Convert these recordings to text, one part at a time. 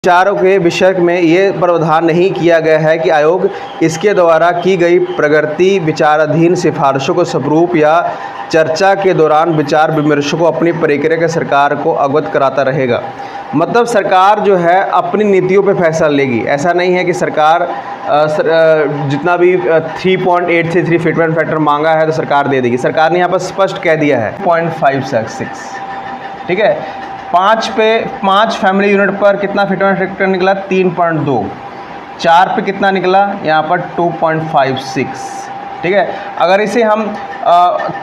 विचारों के विषय में ये प्रावधान नहीं किया गया है कि आयोग इसके द्वारा की गई प्रगति विचाराधीन सिफारिशों को स्वरूप या चर्चा के दौरान विचार विमर्शों को अपनी प्रक्रिया के सरकार को अवगत कराता रहेगा। मतलब सरकार जो है अपनी नीतियों पे फैसला लेगी। ऐसा नहीं है कि सरकार जितना भी 3.833 फिटमेंट फैक्टर मांगा है तो सरकार दे देगी। सरकार ने यहाँ पर स्पष्ट कह दिया है 0.566, ठीक है। 5 फैमिली यूनिट पर कितना फिटमेंट फैक्टर निकला? 3.2। 4 पे कितना निकला? यहाँ पर 2.56, ठीक है। अगर इसे हम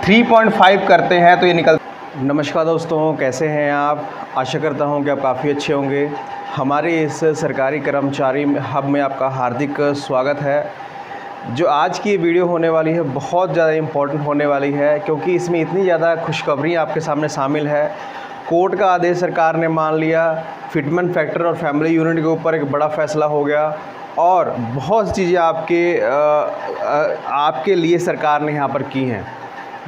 3.5 करते हैं तो ये निकल। नमस्कार दोस्तों, कैसे हैं आप? आशा करता हूं कि आप काफ़ी अच्छे होंगे। हमारे इस सरकारी कर्मचारी हब में आपका हार्दिक स्वागत है। जो आज की वीडियो होने वाली है बहुत ज़्यादा इम्पोर्टेंट होने वाली है, क्योंकि इसमें इतनी ज़्यादा खुशखबरी आपके सामने शामिल है। कोर्ट का आदेश सरकार ने मान लिया, फिटमेंट फैक्टर और फैमिली यूनिट के ऊपर एक बड़ा फैसला हो गया और बहुत सी चीज़ें आपके लिए सरकार ने यहाँ पर की हैं।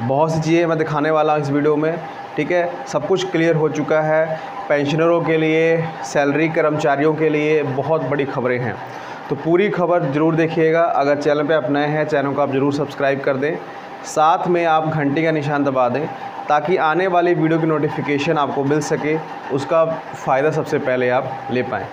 बहुत सी चीज़ें मैं दिखाने वाला हूँ इस वीडियो में, ठीक है। सब कुछ क्लियर हो चुका है। पेंशनरों के लिए, सैलरी कर्मचारियों के लिए बहुत बड़ी खबरें हैं, तो पूरी खबर ज़रूर देखिएगा। अगर चैनल पे आप नए हैं, चैनल को आप ज़रूर सब्सक्राइब कर दें, साथ में आप घंटी का निशान दबा दें ताकि आने वाली वीडियो की नोटिफिकेशन आपको मिल सके, उसका फ़ायदा सबसे पहले आप ले पाएँ।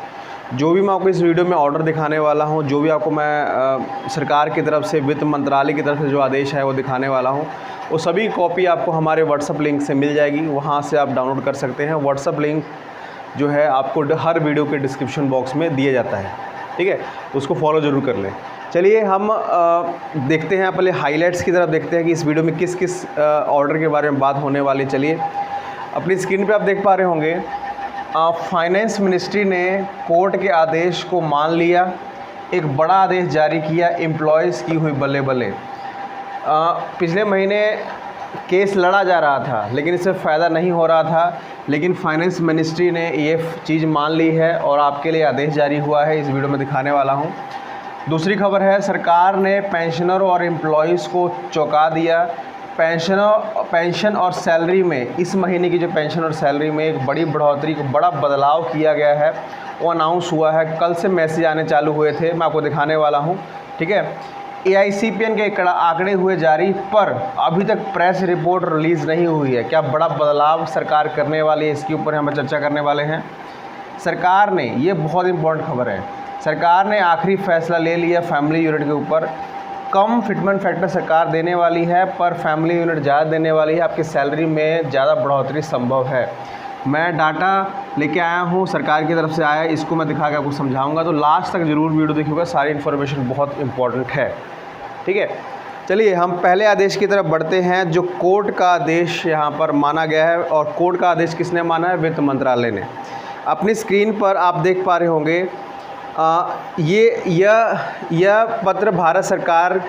जो भी मैं आपको इस वीडियो में ऑर्डर दिखाने वाला हूँ, जो भी आपको मैं सरकार की तरफ से, वित्त मंत्रालय की तरफ से जो आदेश है वो दिखाने वाला हूँ, वो सभी कॉपी आपको हमारे व्हाट्सअप लिंक से मिल जाएगी। वहाँ से आप डाउनलोड कर सकते हैं। व्हाट्सअप लिंक जो है आपको हर वीडियो के डिस्क्रिप्शन बॉक्स में दिया जाता है, ठीक है। तो उसको फॉलो ज़रूर कर लें। चलिए हम देखते हैं, पहले हाइलाइट्स की तरफ देखते हैं कि इस वीडियो में किस किस ऑर्डर के बारे में बात होने वाली। चलिए, अपनी स्क्रीन पे आप देख पा रहे होंगे, फाइनेंस मिनिस्ट्री ने कोर्ट के आदेश को मान लिया, एक बड़ा आदेश जारी किया। एम्प्लॉयज़ की हुई बल्ले बल्ले। पिछले महीने केस लड़ा जा रहा था लेकिन इससे फ़ायदा नहीं हो रहा था, लेकिन फाइनेंस मिनिस्ट्री ने ये चीज़ मान ली है और आपके लिए आदेश जारी हुआ है, इस वीडियो में दिखाने वाला हूँ। दूसरी खबर है, सरकार ने पेंशनरों और एम्प्लॉयज़ को चौंका दिया। पेंशन और सैलरी में, इस महीने की जो पेंशन और सैलरी में एक बड़ी बढ़ोतरी, बड़ा बदलाव किया गया है, वो अनाउंस हुआ है। कल से मैसेज आने चालू हुए थे, मैं आपको दिखाने वाला हूँ, ठीक है। AICPN के आंकड़े हुए जारी, पर अभी तक प्रेस रिपोर्ट रिलीज़ नहीं हुई है। क्या बड़ा बदलाव सरकार करने वाली है, इसके ऊपर हम चर्चा करने वाले हैं। सरकार ने, ये बहुत इंपॉर्टेंट खबर है, सरकार ने आखिरी फैसला ले लिया फैमिली यूनिट के ऊपर। कम फिटमेंट फैक्टर सरकार देने वाली है, पर फैमिली यूनिट ज़्यादा देने वाली है। आपकी सैलरी में ज़्यादा बढ़ोतरी संभव है। मैं डाटा लेके आया हूँ, सरकार की तरफ से आया, इसको मैं दिखा के आपको समझाऊंगा, तो लास्ट तक ज़रूर वीडियो देखिएगा, सारी इन्फॉर्मेशन बहुत इंपॉर्टेंट है, ठीक है। चलिए हम पहले आदेश की तरफ बढ़ते हैं, जो कोर्ट का आदेश यहाँ पर माना गया है। और कोर्ट का आदेश किसने माना है? वित्त मंत्रालय ने। अपनी स्क्रीन पर आप देख पा रहे होंगे, यह पत्र भारत सरकार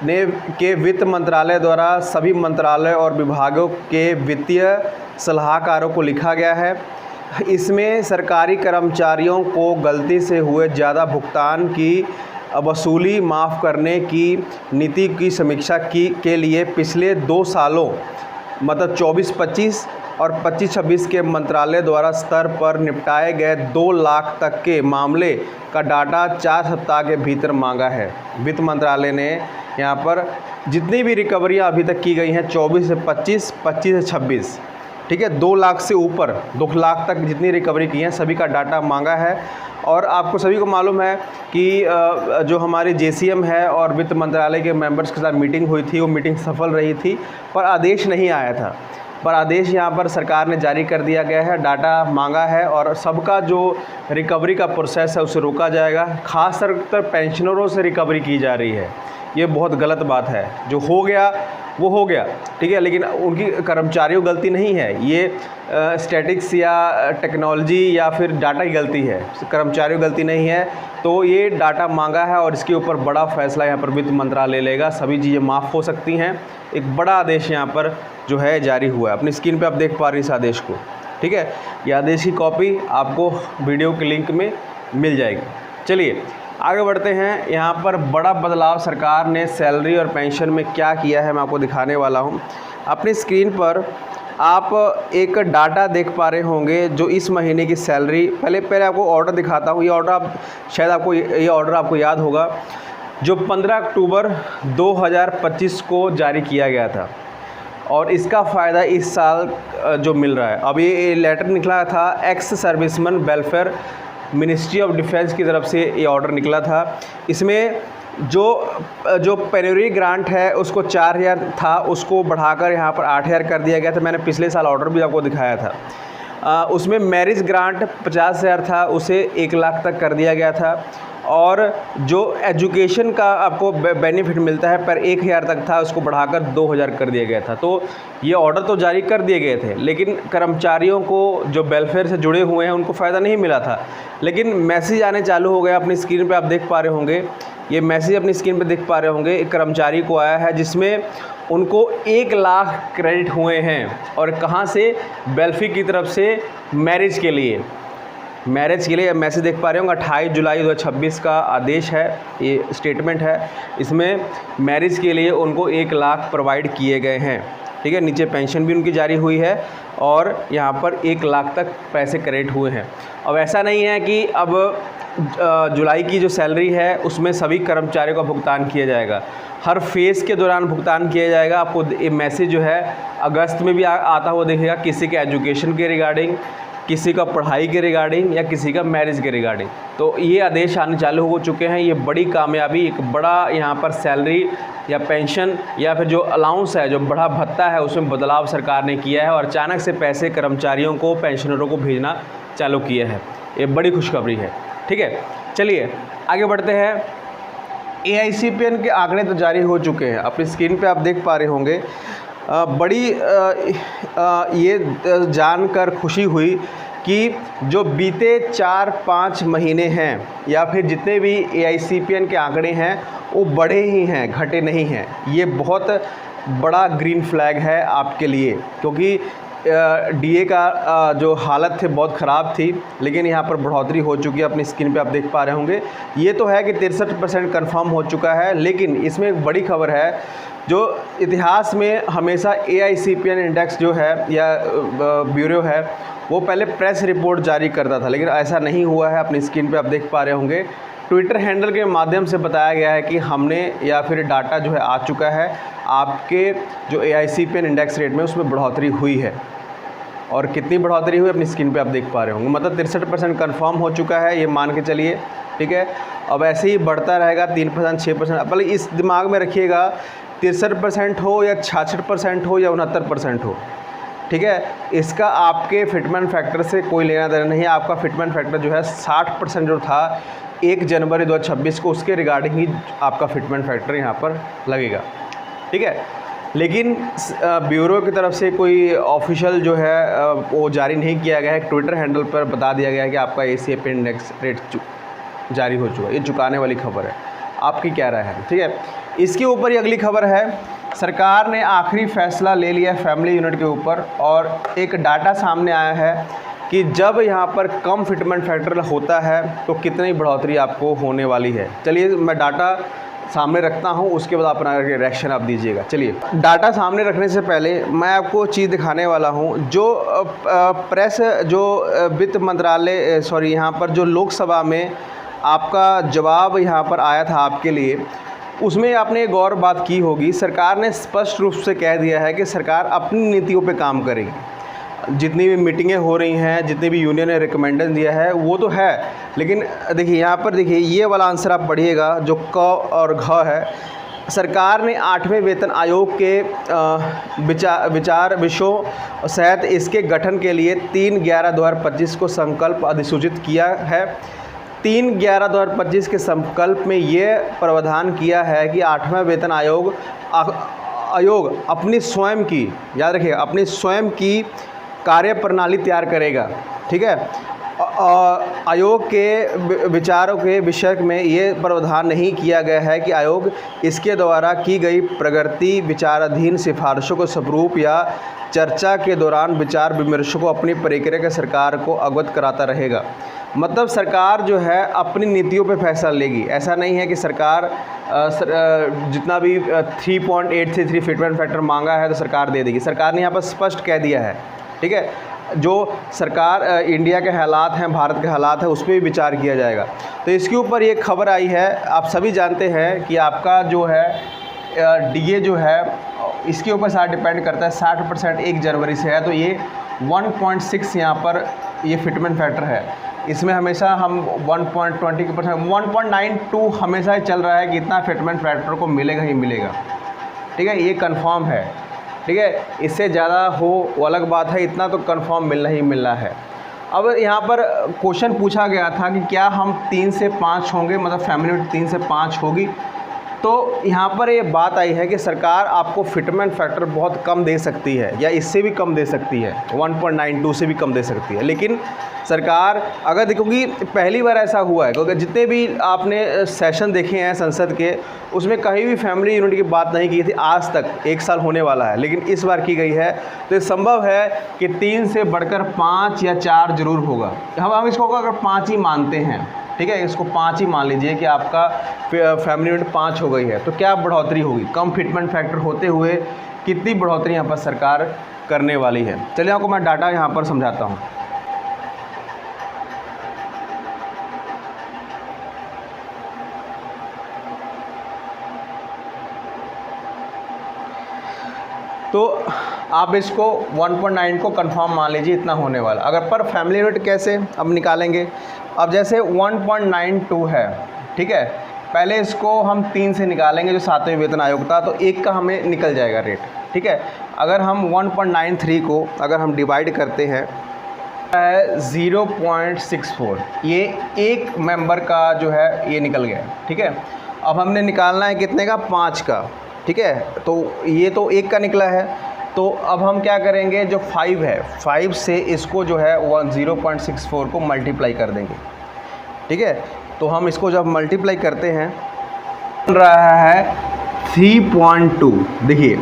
ने के वित्त मंत्रालय द्वारा सभी मंत्रालय और विभागों के वित्तीय सलाहकारों को लिखा गया है। इसमें सरकारी कर्मचारियों को गलती से हुए ज़्यादा भुगतान की वसूली माफ़ करने की नीति की समीक्षा के लिए पिछले 2 सालों, मतलब 24-25 और 25-26 के मंत्रालय द्वारा स्तर पर निपटाए गए 2 लाख तक के मामले का डाटा 4 सप्ताह के भीतर मांगा है। वित्त मंत्रालय ने यहाँ पर जितनी भी रिकवरियाँ अभी तक की गई हैं, 24 से 25, 25 से 26, ठीक है, 2 लाख से ऊपर 2 लाख तक जितनी रिकवरी की हैं, सभी का डाटा मांगा है। और आपको सभी को मालूम है कि जो हमारी JCM है और वित्त मंत्रालय के मेंबर्स के साथ मीटिंग हुई थी, वो मीटिंग सफल रही थी, पर आदेश नहीं आया था। पर आदेश यहाँ पर सरकार ने जारी कर दिया गया है, डाटा मांगा है और सबका जो रिकवरी का प्रोसेस है उसे रोका जाएगा। ख़ास तौर पर पेंशनरों से रिकवरी की जा रही है, ये बहुत गलत बात है। जो हो गया वो हो गया, ठीक है, लेकिन उनकी कर्मचारियों गलती नहीं है, ये स्टैटिक्स या टेक्नोलॉजी या फिर डाटा की गलती है, कर्मचारियों गलती नहीं है। तो ये डाटा मांगा है और इसके ऊपर बड़ा फैसला यहाँ पर वित्त मंत्रालय लेगा, सभी चीज़ें माफ़ हो सकती हैं। एक बड़ा आदेश यहाँ पर जो है जारी हुआ है। अपनी स्क्रीन पे आप देख पा रहे हैं इस आदेश को, ठीक है। ये आदेश की कॉपी आपको वीडियो के लिंक में मिल जाएगी। चलिए आगे बढ़ते हैं। यहाँ पर बड़ा बदलाव सरकार ने सैलरी और पेंशन में क्या किया है, मैं आपको दिखाने वाला हूँ। अपनी स्क्रीन पर आप एक डाटा देख पा रहे होंगे जो इस महीने की सैलरी, पहले आपको ऑर्डर दिखाता हूँ। ये ऑर्डर ये ऑर्डर आपको याद होगा, जो 15 अक्टूबर 2025 को जारी किया गया था और इसका फ़ायदा इस साल जो मिल रहा है। अब ये लेटर निकला था ex serviceman welfare ministry of defence की तरफ से, ये ऑर्डर निकला था। इसमें जो पेन्योरी ग्रांट है उसको 4000 था, उसको बढ़ाकर यहाँ पर 8000 कर दिया गया था। मैंने पिछले साल ऑर्डर भी आपको दिखाया था। उसमें मैरिज ग्रांट 50,000 था, उसे 1 लाख तक कर दिया गया था। और जो एजुकेशन का आपको बेनिफिट मिलता है पर 1000 तक था, उसको बढ़ाकर 2000 कर दिया गया था। तो ये ऑर्डर तो जारी कर दिए गए थे, लेकिन कर्मचारियों को जो वेलफेयर से जुड़े हुए हैं उनको फ़ायदा नहीं मिला था। लेकिन मैसेज आने चालू हो गया। अपनी स्क्रीन पे आप देख पा रहे होंगे, ये मैसेज अपनी स्क्रीन पे देख पा रहे होंगे, एक कर्मचारी को आया है जिसमें उनको 1 लाख क्रेडिट हुए हैं। और कहाँ से? वेलफेयर की तरफ से मैरिज के लिए मैसेज देख पा रहे होंगे। 28 जुलाई 2026 का आदेश है, ये स्टेटमेंट है। इसमें मैरिज के लिए उनको 1 लाख प्रोवाइड किए गए हैं। ठीक है, नीचे पेंशन भी उनकी जारी हुई है और यहाँ पर 1 लाख तक पैसे क्रेडिट हुए हैं। अब ऐसा नहीं है कि अब जुलाई की जो सैलरी है उसमें सभी कर्मचारियों का भुगतान किया जाएगा, हर फेज़ के दौरान भुगतान किया जाएगा। आपको ये मैसेज जो है अगस्त में भी आता हुआ दिखेगा, किसी के एजुकेशन के रिगार्डिंग, किसी का पढ़ाई के रिगार्डिंग या किसी का मैरिज के रिगार्डिंग। तो ये आदेश आने चालू हो चुके हैं। ये बड़ी कामयाबी, एक बड़ा यहाँ पर सैलरी या पेंशन या फिर जो अलाउंस है, जो बड़ा भत्ता है, उसमें बदलाव सरकार ने किया है और अचानक से पैसे कर्मचारियों को, पेंशनरों को भेजना चालू किया है। ये बड़ी खुशखबरी है। ठीक है, चलिए आगे बढ़ते हैं। AICPN के आंकड़े तो जारी हो चुके हैं, अपनी स्क्रीन पे आप देख पा रहे होंगे। बड़ी ये जानकर खुशी हुई कि जो बीते 4-5 महीने हैं या फिर जितने भी AICPN के आंकड़े हैं वो बढ़े ही हैं, घटे नहीं हैं। ये बहुत बड़ा ग्रीन फ्लैग है आपके लिए, क्योंकि DA का जो हालत थी बहुत ख़राब थी, लेकिन यहाँ पर बढ़ोतरी हो चुकी है। अपनी स्क्रीन पे आप देख पा रहे होंगे। ये तो है कि 63% कन्फर्म हो चुका है, लेकिन इसमें एक बड़ी खबर है। जो इतिहास में हमेशा AICPN इंडेक्स जो है या ब्यूरो है वो पहले प्रेस रिपोर्ट जारी करता था, लेकिन ऐसा नहीं हुआ है। अपनी स्क्रीन पे आप देख पा रहे होंगे, ट्विटर हैंडल के माध्यम से बताया गया है कि हमने या फिर डाटा जो है आ चुका है, आपके जो AICPN इंडेक्स रेट में उसमें बढ़ोतरी हुई है। और कितनी बढ़ोतरी हुई अपनी स्क्रीन पे आप देख पा रहे होंगे, मतलब 63% कन्फर्म हो चुका है, ये मान के चलिए। ठीक है, अब ऐसे ही बढ़ता रहेगा 3%, 6%। पहले इस दिमाग में रखिएगा, 63% हो या 66% हो या 69% हो, ठीक है, इसका आपके फिटमेंट फैक्टर से कोई लेना देना नहीं है। आपका फिटमेंट फैक्टर जो है 60% जो था 1 जनवरी 2026 को, उसके रिगार्डिंग ही आपका फिटमेंट फैक्टर यहाँ पर लगेगा। ठीक है, लेकिन ब्यूरो की तरफ से कोई ऑफिशियल जो है वो जारी नहीं किया गया है। ट्विटर हैंडल पर बता दिया गया है कि आपका AICPN इंडेक्स रेट जारी हो चुका है। ये चुकाने वाली खबर है, आपकी क्या राय है? ठीक है, इसके ऊपर ही अगली खबर है। सरकार ने आखिरी फैसला ले लिया फैमिली यूनिट के ऊपर और एक डाटा सामने आया है कि जब यहाँ पर कम फिटमेंट फैक्टर होता है तो कितनी बढ़ोतरी आपको होने वाली है। चलिए मैं डाटा सामने रखता हूँ, उसके बाद अपना रिएक्शन आप दीजिएगा। चलिए, डाटा सामने रखने से पहले मैं आपको चीज़ दिखाने वाला हूँ। जो प्रेस, जो वित्त मंत्रालय, सॉरी, यहाँ पर जो लोकसभा में आपका जवाब यहाँ पर आया था आपके लिए, उसमें आपने एक और बात की होगी। सरकार ने स्पष्ट रूप से कह दिया है कि सरकार अपनी नीतियों पे काम करेगी। जितनी भी मीटिंगें हो रही हैं, जितनी भी यूनियन ने रिकमेंडेशन दिया है वो तो है, लेकिन देखिए यहाँ पर, देखिए ये वाला आंसर आप पढ़िएगा जो क और घ है। सरकार ने 8वें वेतन आयोग के विचार विषयों सहित इसके गठन के लिए 3/11/2025 को संकल्प अधिसूचित किया है। 3/11/2025 के संकल्प में ये प्रावधान किया है कि 8वां वेतन आयोग अपनी स्वयं की, याद रखिए, अपनी स्वयं की कार्य प्रणाली तैयार करेगा। ठीक है, आयोग के विचारों के विषय में ये प्रावधान नहीं किया गया है कि आयोग इसके द्वारा की गई प्रगति विचाराधीन सिफारिशों को स्वरूप या चर्चा के दौरान विचार विमर्शों को अपनी प्रक्रिया के सरकार को अवगत कराता रहेगा। मतलब सरकार जो है अपनी नीतियों पे फैसला लेगी। ऐसा नहीं है कि सरकार जितना भी 3.833 फिटमेंट फैक्टर मांगा है तो सरकार दे देगी। सरकार ने यहाँ पर स्पष्ट कह दिया है, ठीक है, जो सरकार इंडिया के हालात हैं, भारत के हालात हैं, उस पर भी विचार किया जाएगा। तो इसके ऊपर ये खबर आई है। आप सभी जानते हैं कि आपका जो है डीए जो है इसके ऊपर सारा डिपेंड करता है। 60% 1 जनवरी से है, तो ये 1.6 यहाँ पर ये फिटमेंट फैक्टर है। इसमें हमेशा हम 1.20% 1.92 हमेशा ही चल रहा है कि इतना फिटमेंट फैक्टर को मिलेगा ही मिलेगा, ठीक है, ये कंफर्म है, ठीक है। इससे ज़्यादा हो वो अलग बात है, इतना तो कंफर्म मिलना ही मिलना है। अब यहाँ पर क्वेश्चन पूछा गया था कि क्या हम 3 से 5 होंगे, मतलब फैमिली यूनिट 3 से 5 होगी। तो यहाँ पर ये बात आई है कि सरकार आपको फिटमेंट फैक्टर बहुत कम दे सकती है या इससे भी कम दे सकती है, 1.92 से भी कम दे सकती है। लेकिन सरकार अगर देखोगी, पहली बार ऐसा हुआ है क्योंकि जितने भी आपने सेशन देखे हैं संसद के, उसमें कहीं भी फैमिली यूनिट की बात नहीं की थी आज तक। 1 साल होने वाला है, लेकिन इस बार की गई है। तो ये संभव है कि 3 से बढ़कर 5 या 4 ज़रूर होगा। हम इसको अगर 5 ही मानते हैं, ठीक है, इसको 5 ही मान लीजिए कि आपका फैमिली यूनिट 5 हो गई है, तो क्या बढ़ोतरी होगी। कम फिटमेंट फैक्टर होते हुए कितनी बढ़ोतरी यहाँ पर सरकार करने वाली है। चलिए आपको मैं डाटा यहाँ पर समझाता हूँ। तो आप इसको 1.9 को कंफर्म मान लीजिए, इतना होने वाला। अगर पर फैमिली यूनिट कैसे अब निकालेंगे, अब जैसे 1.92 है, ठीक है, पहले इसको हम 3 से निकालेंगे जो 7वें वेतन आयोग था, तो 1 का हमें निकल जाएगा रेट, ठीक है। अगर हम 1.93 को अगर हम डिवाइड करते हैं 0.64, ये एक मेंबर का जो है ये निकल गया, ठीक है। अब हमने निकालना है कितने का, 5 का, ठीक है। तो ये तो 1 का निकला है, तो अब हम क्या करेंगे, जो 5 है, 5 से इसको जो है 0.64 को मल्टीप्लाई कर देंगे, ठीक है। तो हम इसको जब मल्टीप्लाई करते हैं बन रहा है 3.2। देखिए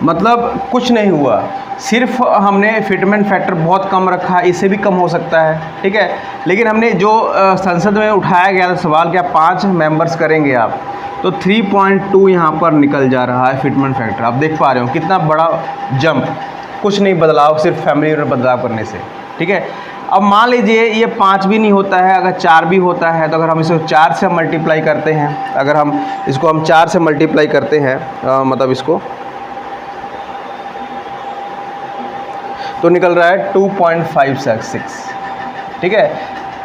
मतलब कुछ नहीं हुआ, सिर्फ हमने फिटमेंट फैक्टर बहुत कम रखा है, इससे भी कम हो सकता है, ठीक है। लेकिन हमने जो संसद में उठाया गया था सवाल, क्या 5 मेंबर्स करेंगे आप, तो 3.2 यहाँ पर निकल जा रहा है फिटमेंट फैक्टर। आप देख पा रहे हो कितना बड़ा जंप, कुछ नहीं बदलाव, सिर्फ फैमिली यूनिट बदलाव करने से, ठीक है। अब मान लीजिए ये 5 भी नहीं होता है, अगर 4 भी होता है, तो अगर हम इसको 4 से मल्टीप्लाई करते हैं, अगर हम इसको 4 से मल्टीप्लाई करते हैं मतलब इसको, तो निकल रहा है 2.566, ठीक है।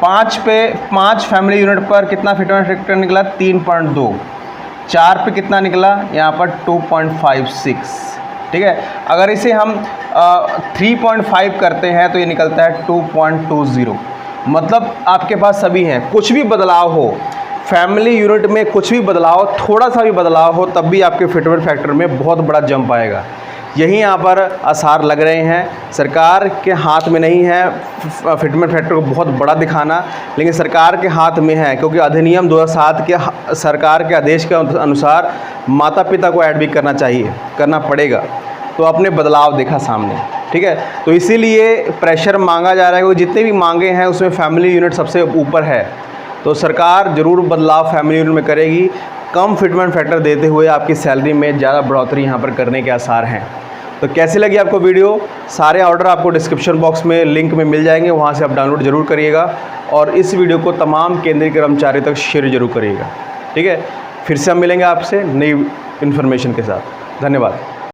5 फैमिली यूनिट पर कितना फिटमेंट फैक्टर निकला, 3.2। 4 पे कितना निकला, यहाँ पर 2.56, ठीक है। अगर इसे हम 3.5 करते हैं तो ये निकलता है 2.20। मतलब आपके पास सभी हैं, कुछ भी बदलाव हो फैमिली यूनिट में, कुछ भी बदलाव, थोड़ा सा भी बदलाव हो, तब भी आपके फिटमेंट फैक्टर में बहुत बड़ा जंप आएगा। यही यहाँ पर आसार लग रहे हैं। सरकार के हाथ में नहीं है फिटमेंट फैक्टर को बहुत बड़ा दिखाना, लेकिन सरकार के हाथ में है, क्योंकि अधिनियम 2007 के सरकार के आदेश के अनुसार माता पिता को ऐड भी करना चाहिए, करना पड़ेगा। तो आपने बदलाव देखा सामने, ठीक है। तो इसीलिए प्रेशर मांगा जा रहा है, क्योंकि जितने भी मांगे हैं उसमें फैमिली यूनिट सबसे ऊपर है। तो सरकार ज़रूर बदलाव फैमिली यूनिट में करेगी। कम फिटमेंट फैक्टर देते हुए आपकी सैलरी में ज़्यादा बढ़ोतरी यहाँ पर करने के आसार हैं। तो कैसी लगी आपको वीडियो, सारे ऑर्डर आपको डिस्क्रिप्शन बॉक्स में लिंक में मिल जाएंगे, वहाँ से आप डाउनलोड ज़रूर करिएगा और इस वीडियो को तमाम केंद्रीय कर्मचारी तक शेयर जरूर करिएगा, ठीक है। फिर से हम मिलेंगे आपसे नई इन्फॉर्मेशन के साथ। धन्यवाद।